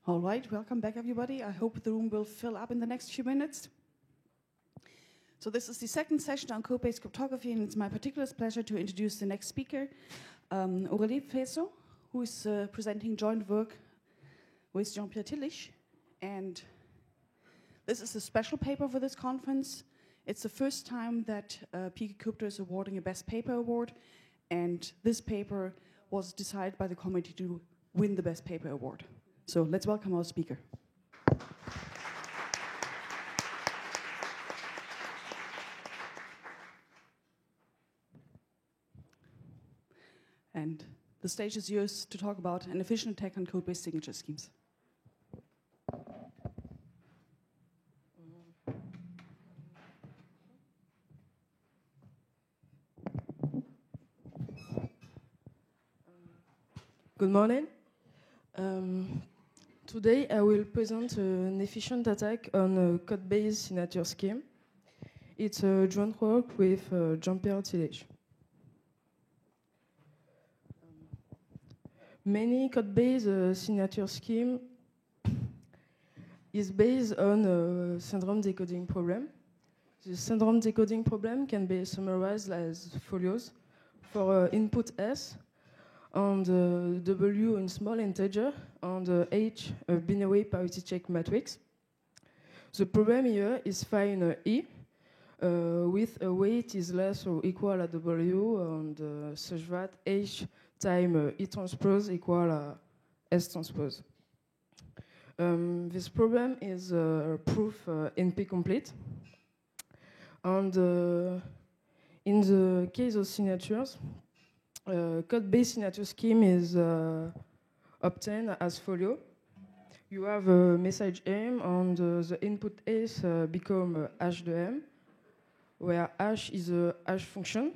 All right, welcome back, everybody. I hope the room will fill up in the next few minutes. So this is the second session on code-based cryptography, and it's my particular pleasure to introduce the next speaker, Aurélie Faisseau, who is presenting joint work with Jean-Pierre Tillich. And this is a special paper for this conference. It's the first time that PKCrypto is awarding a Best Paper Award, and this paper was decided by the committee to win the Best Paper Award. So let's welcome our speaker. And the stage is yours to talk about an efficient attack on code-based signature schemes. Good morning. Today I will present an efficient attack on a code-based signature scheme. It's a joint work with Jean-Pierre Tillich. Many code-based signature scheme is based on a syndrome decoding problem. The syndrome decoding problem can be summarized as follows. For input S, and W in small integer, and H a binary parity check matrix. The problem here is find E with a weight is less or equal at W, and such that H time E transpose equal S transpose. This problem is proof NP complete. And in the case of signatures, code-based signature scheme is obtained as follows. You have a message M, and the input S become hash de M, where hash is a hash function,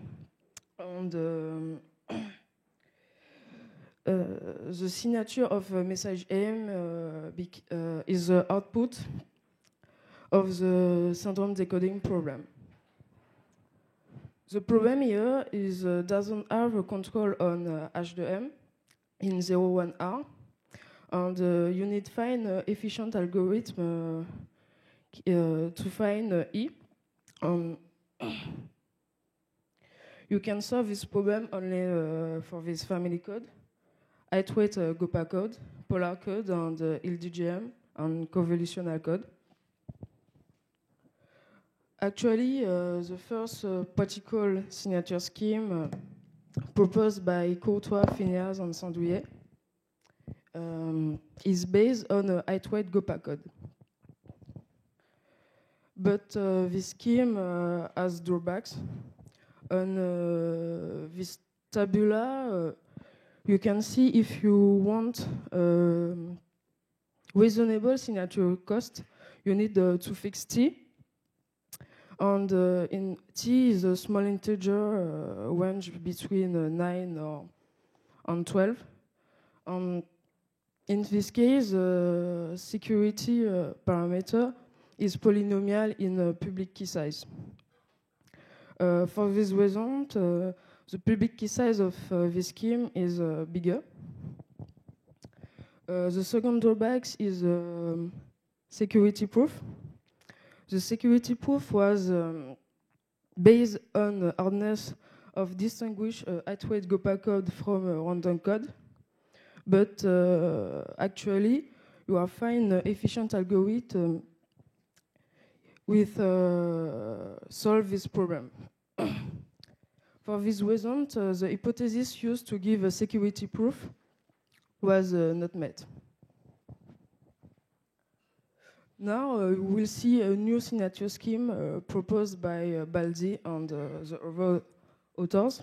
and the signature of message M is the output of the syndrome decoding problem. The problem here is doesn't have a control on hash de M in 01R, and you need to find an efficient algorithm to find E. You can solve this problem only for this family code: lightweight GOPA code, Polar code, and LDGM, and convolutional code. Actually, the first practical signature scheme proposed by Courtois, Phineas, and Sandouillet is based on a lightweight GOPA code. But this scheme has drawbacks. On this tabula, you can see if you want reasonable signature cost, you need to fix T. And in T is a small integer range between 9 and 12. And in this case, security parameter is polynomial in public key size. For this reason, the public key size of this scheme is bigger. The second drawback is security proof. The security proof was based on the hardness of distinguish lightweight GOPA code from random code. But actually, you will find an efficient algorithm with solve this problem. For this reason, the hypothesis used to give a security proof was not met. Now we'll see a new signature scheme proposed by Baldi and the other authors.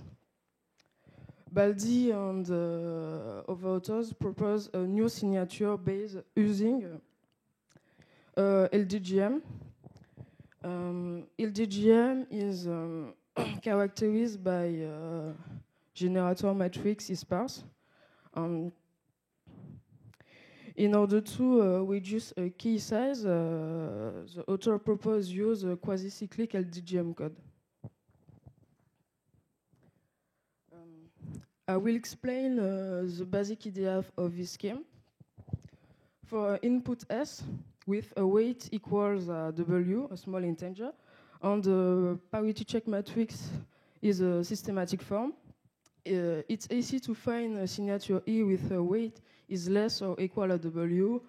Baldi and other authors propose a new signature based using LDGM. LDGM is characterized by generator matrix is sparse. In order to reduce a key size, the author proposed use a quasi-cyclic LDGM code. I will explain the basic idea of this scheme. For input S, with a weight equals W, a small integer, and the parity check matrix is a systematic form. It's easy to find a signature E with a weight is less or equal to W,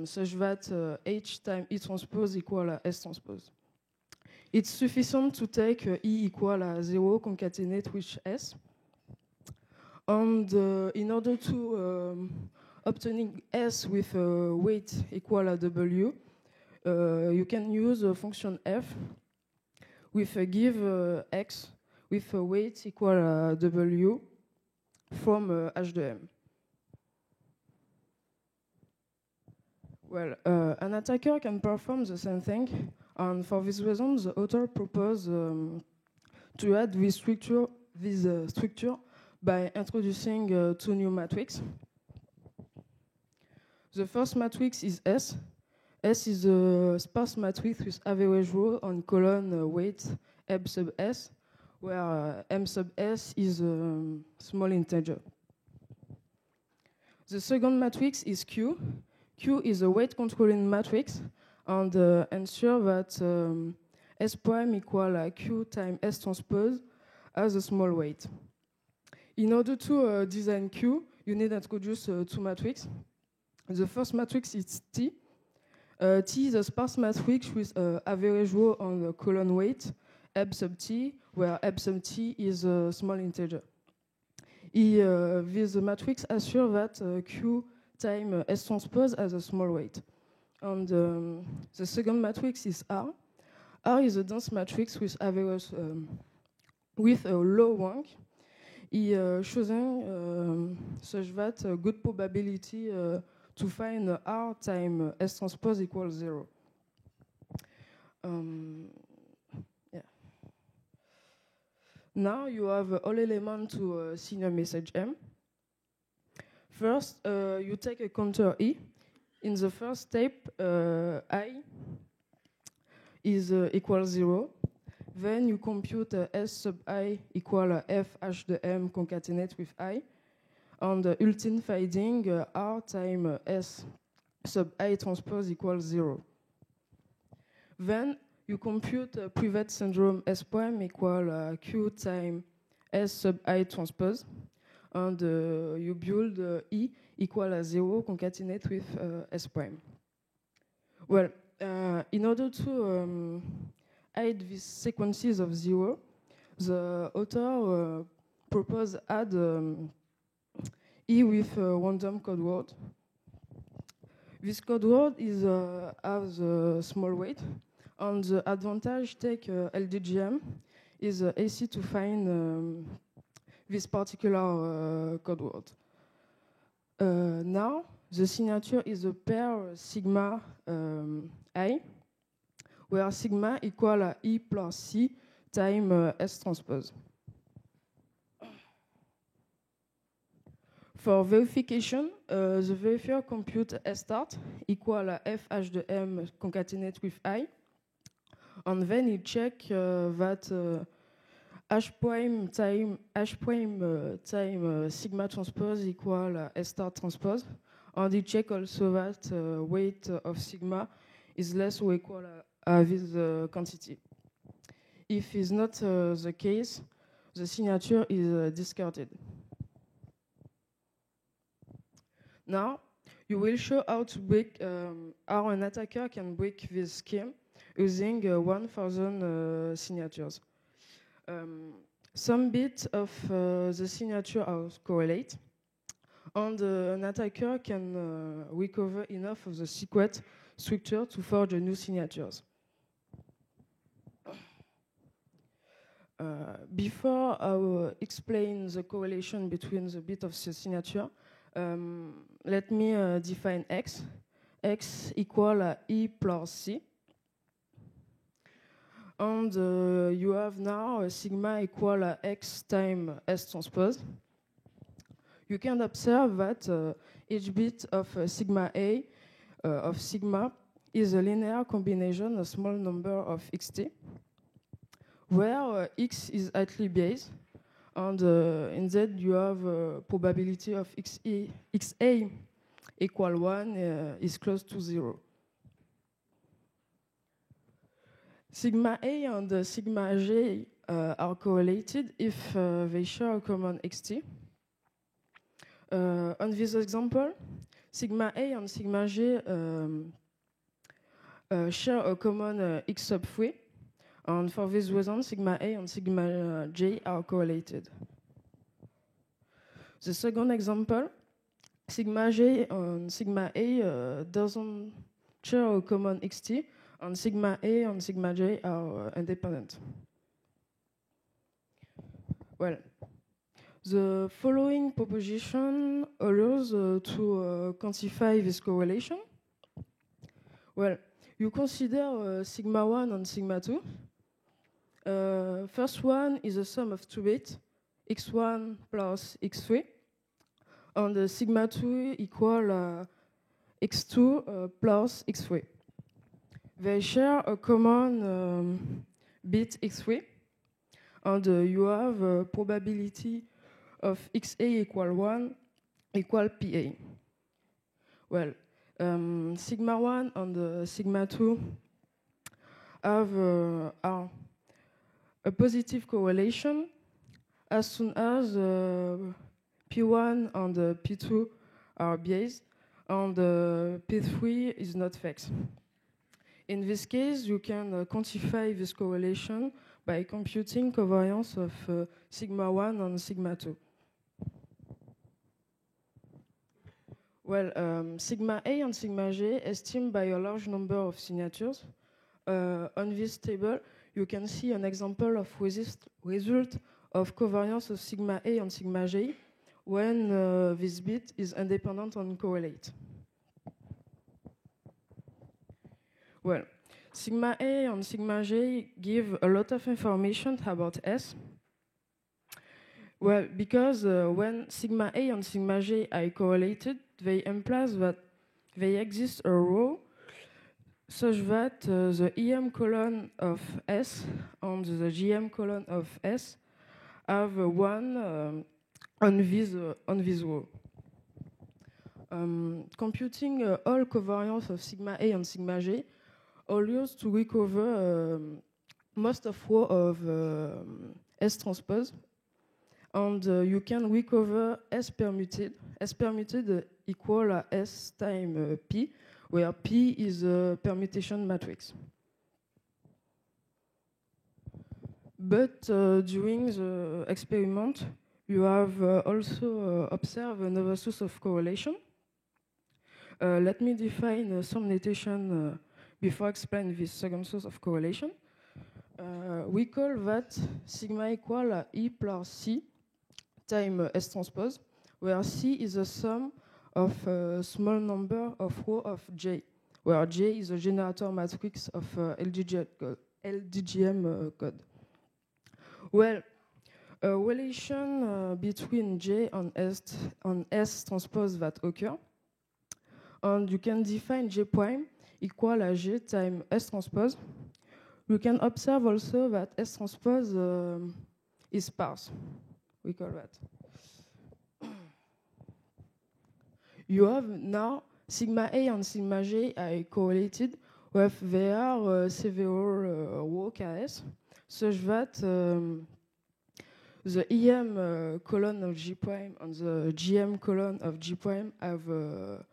such that H times E transpose equal to S transpose. It's sufficient to take E equal to 0 concatenate with S. And in order to obtaining S with a weight equal to W, you can use a function f with a give x with a weight equal to W from H de M. Well, an attacker can perform the same thing, and for this reason, the author proposed to add this structure by introducing two new matrices. The first matrix is S. S is a sparse matrix with average row on column weight M sub S, where M sub S is a small integer. The second matrix is Q. Q is a weight controlling matrix, and ensure that S prime equal Q times S transpose as a small weight. In order to design Q, you need to introduce two matrices. The first matrix is T. T is a sparse matrix with average row on the column weight, M sub T, where M sub T is a small integer. This matrix assures that Q times S transpose as a small weight. And the second matrix is R. R is a dense matrix with average with a low rank, choosing such that a good probability to find R times S transpose equals 0. Yeah. Now you have all elements to senior message M. First, you take a counter E. In the first step, I is equals 0. Then you compute S sub I equal F H de M concatenate with I. And ultimate finding R times S sub I transpose equals 0. Then you compute Privet syndrome S prime equal Q times S sub I transpose. And you build E equal to 0 concatenate with S prime. Well, in order to hide these sequences of 0, the author proposed add E with a random code word. This code word is has a small weight, and the advantage take LDGM is easy to find this particular code word. Now, the signature is a pair sigma I, where sigma equal E plus C times S transpose. For verification, the verifier compute S start equal F H de M concatenate with I, and then he check that H prime time sigma transpose equal S start transpose, and he check also that weight of sigma is less or equal to this quantity. If it's not the case, the signature is discarded. Now, you will show how to break, how an attacker can break this scheme using 1,000 signatures. Some bits of the signature are correlate, and an attacker can recover enough of the secret structure to forge new signatures. Before I explain the correlation between the bit of the signature, let me define X. X equal E plus C. And you have now sigma equal X times S transpose. You can observe that each bit of sigma A of sigma is a linear combination of small number of xt, where x is Hartley base, and in Z you have a probability of xa equal 1 is close to 0. Sigma A and sigma J are correlated if they share a common xt. On this example, sigma A and sigma J share a common x sub 3, and for this reason, sigma A and sigma J are correlated. The second example, sigma J and sigma A doesn't share a common xt, and sigma A and sigma J are independent. Well, the following proposition allows to quantify this correlation. Well, you consider sigma 1 and sigma 2. First one is a sum of 2 bits, x1 plus x3, and sigma 2 equal x2 plus x3. They share a common bit x3, and you have a probability of xa equal 1 equal pa. Well, sigma 1 and sigma 2 have a positive correlation as soon as P1 and P2 are Bayes and P3 is not fixed. In this case, you can quantify this correlation by computing covariance of sigma 1 and sigma 2. Well, sigma A and sigma J estimated by a large number of signatures. On this table, you can see an example of result of covariance of sigma A and sigma J when this bit is independent and correlate. Well, sigma A and sigma J give a lot of information about S. Well, because when sigma A and sigma J are correlated, they imply that they exist a row such that the EM column of S and the GM column of S have one on this row. Computing all covariance of sigma A and sigma J allows to recover most of row of S transpose, and you can recover S permuted. S permuted equal S times P, where P is a permutation matrix. But during the experiment, you have also observed another source of correlation. Let me define some notation before explaining this second source of correlation. We call that sigma equal E plus C times S transpose, where C is a sum of a small number of rows of J, where J is a generator matrix of LDGM code. Well, a relation between J and S transpose that occur, and you can define J prime equal à J times S transpose. You can observe also that S transpose is sparse. We call that. You have now sigma A and sigma J are correlated with their several row KS, such that the EM column of G prime and the GM column of G prime have a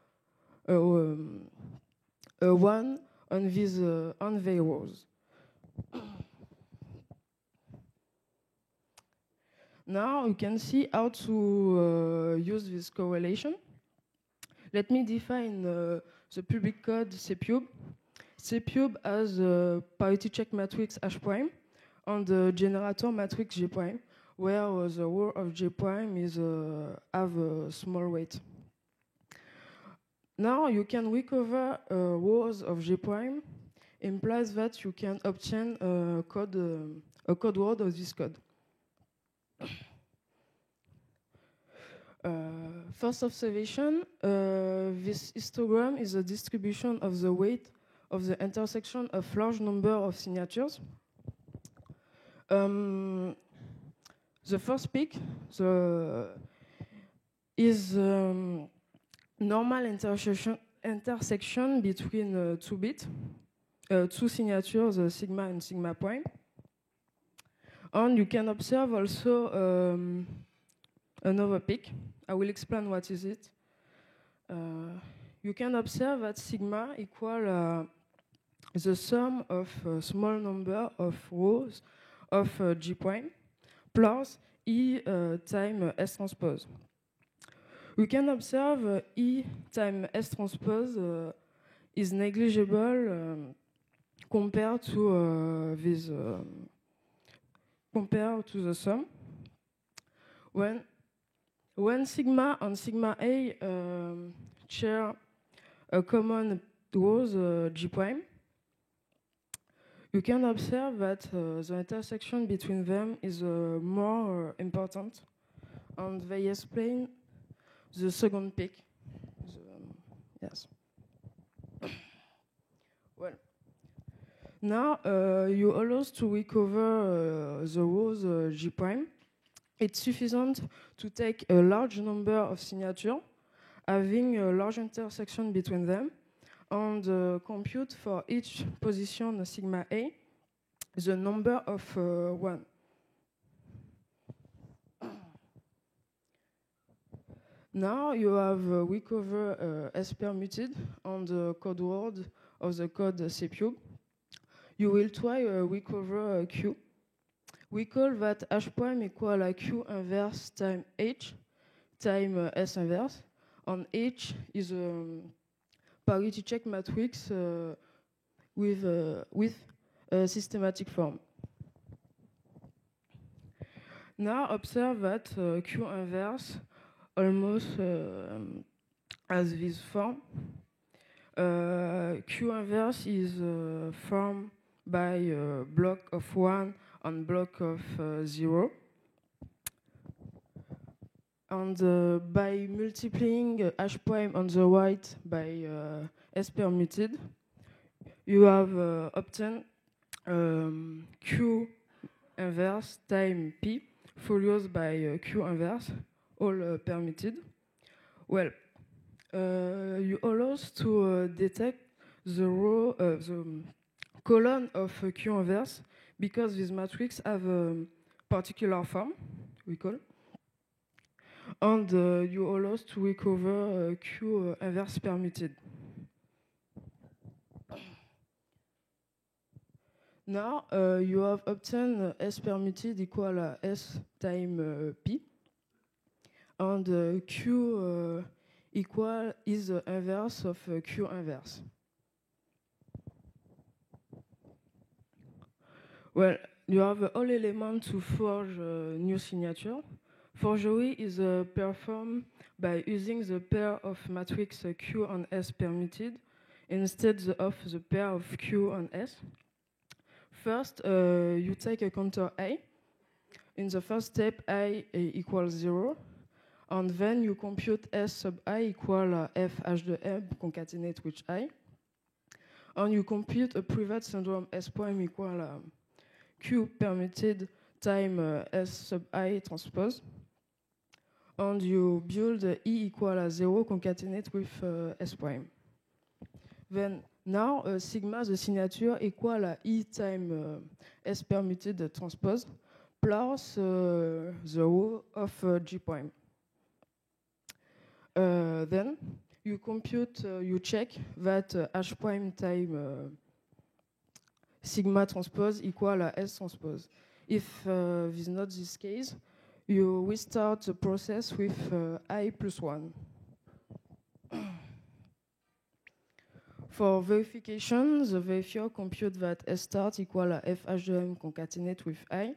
1 on these on their rows. Now you can see how to use this correlation. Let me define the public code CPUB. CPUB has a parity check matrix H prime and the generator matrix J prime, where the row of J prime is have a small weight. Now you can recover rows of J prime, implies that you can obtain a code word of this code. First observation, this histogram is a distribution of the weight of the intersection of large number of signatures. The first peak is normal intersection between 2 bits, 2 signatures, sigma and sigma prime. And you can observe also another peak. I will explain what is it. You can observe that sigma equal the sum of a small number of rows of G prime plus E time S transpose. We can observe E time S transpose is negligible compared to compared to the sum. When sigma and sigma A share a common rows G prime, you can observe that the intersection between them is more important, and they explain the second peak. Yes. Well, now you allow us to recover the rows G prime. It's sufficient to take a large number of signatures, having a large intersection between them, and compute for each position sigma A the number of 1. Now you have recovered S permuted on the code word of the code CPUB. You will try recover Q. We call that H prime equal a Q inverse time H time S inverse, and H is a parity check matrix with a systematic form. Now observe that Q inverse almost has this form. Q inverse is formed by a block of 1 and block of 0. And by multiplying H prime on the right by S permuted, you have obtained Q inverse time P followed by Q inverse, all permuted. Well, you allow us to detect the row, the column of Q inverse because these matrices have a particular form, we call. And you allow us to recover Q inverse permuted. Now you have obtained S permuted equal S time P, and Q equal is the inverse of Q inverse. Well, you have all elements to forge new signature. Forgery is performed by using the pair of matrix Q and S permuted instead of the pair of Q and S. First, you take a counter I. In the first step, I equals 0. And then you compute S sub I equal F H de M concatenate with I. And you compute a private syndrome S prime equal Q permuted time S sub I transpose. And you build E equal 0 concatenate with S prime. Then now sigma the signature equal E time S permuted transpose plus the row of G prime. Then you compute, you check that H prime time sigma transpose equal S transpose. If this is not this case, you restart the process with I plus 1. For verification, the verifier compute that S start equal F H de M concatenate with I,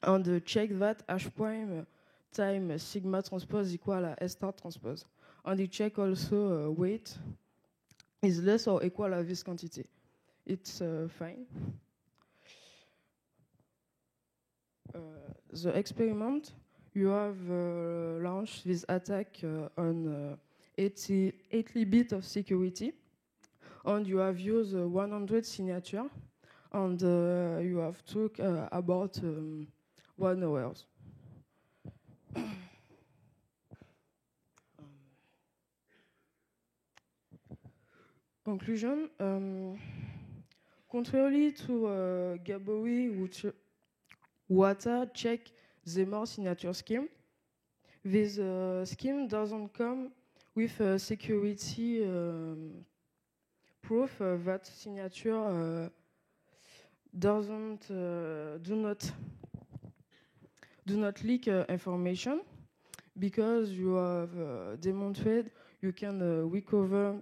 and check that H prime time sigma transpose equal S start transpose. And you check also weight is less or equal to this quantity. It's fine. The experiment, you have launched this attack on 80 bits of security, and you have used 100 signature, and you have took about 1 hour. conclusion, contrary to Gabowi, water check the more signature scheme, this scheme doesn't come with a security proof that signature do not leak information, because you have demonstrated you can recover,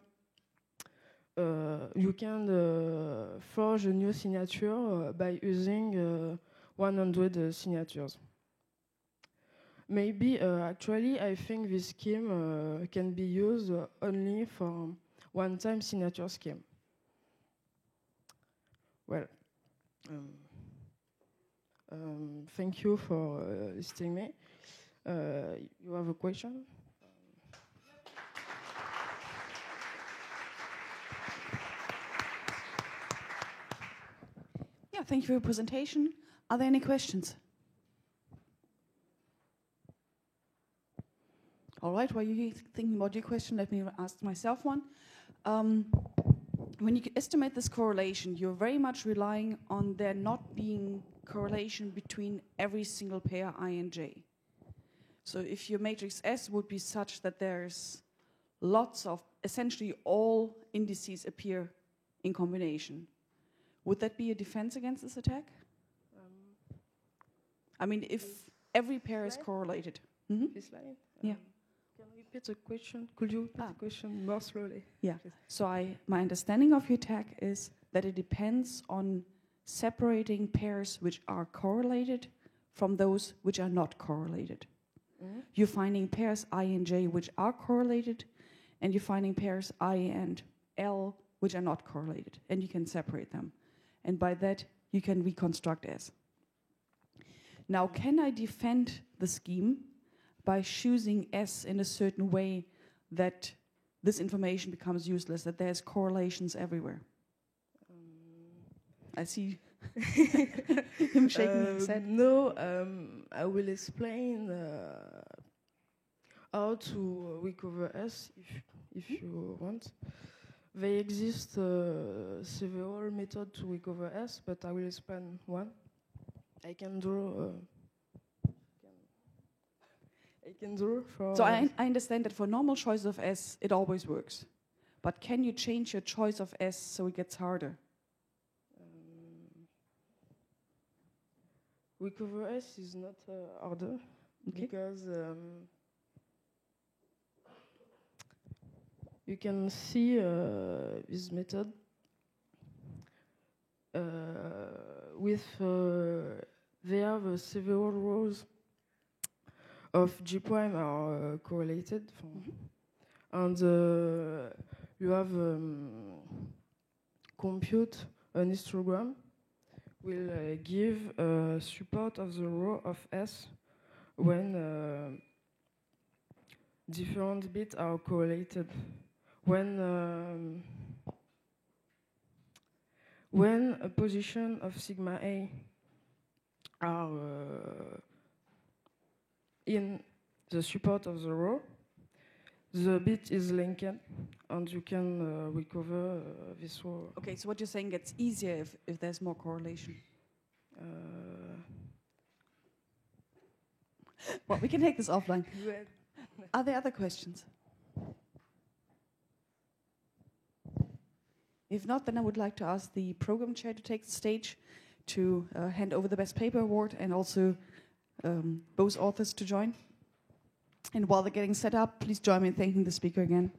you can forge a new signature by using 100 signatures. Maybe actually I think this scheme can be used only for one-time signature scheme. Well, thank you for listening me. You have a question? Yeah, thank you for your presentation. Are there any questions? All right, while you're thinking about your question, let me ask myself one. When you estimate this correlation, you're very much relying on there not being correlation between every single pair I and j. So if your matrix S would be such that there's lots of, essentially all indices appear in combination, would that be a defense against this attack? I mean, if every pair is correlated. This line? Yeah. Can you repeat the question? Could you repeat the question more slowly? Yeah. So my understanding of your attack is that it depends on separating pairs which are correlated from those which are not correlated. You're finding pairs I and j which are correlated, and you're finding pairs I and L which are not correlated, and you can separate them. And by that, you can reconstruct S. Now, can I defend the scheme by choosing S in a certain way that this information becomes useless, that there's correlations everywhere? I see him shaking his head. No, I will explain how to recover S if you want. There exist several methods to recover S, but I will explain one. I can draw for... So I understand that for normal choice of S, it always works. But can you change your choice of S so it gets harder? Recover S is not harder, because you can see this method with they have several rows of G prime are correlated, and you have compute an histogram will give support of the row of S when different bits are correlated. When a position of sigma A are in the support of the row, the bit is linked, and you can recover this row. Okay, so what you're saying gets easier if there's more correlation. Well, we can take this offline. Are there other questions? If not, then I would like to ask the program chair to take the stage to hand over the Best Paper Award, and also both authors to join. And while they're getting set up, please join me in thanking the speaker again.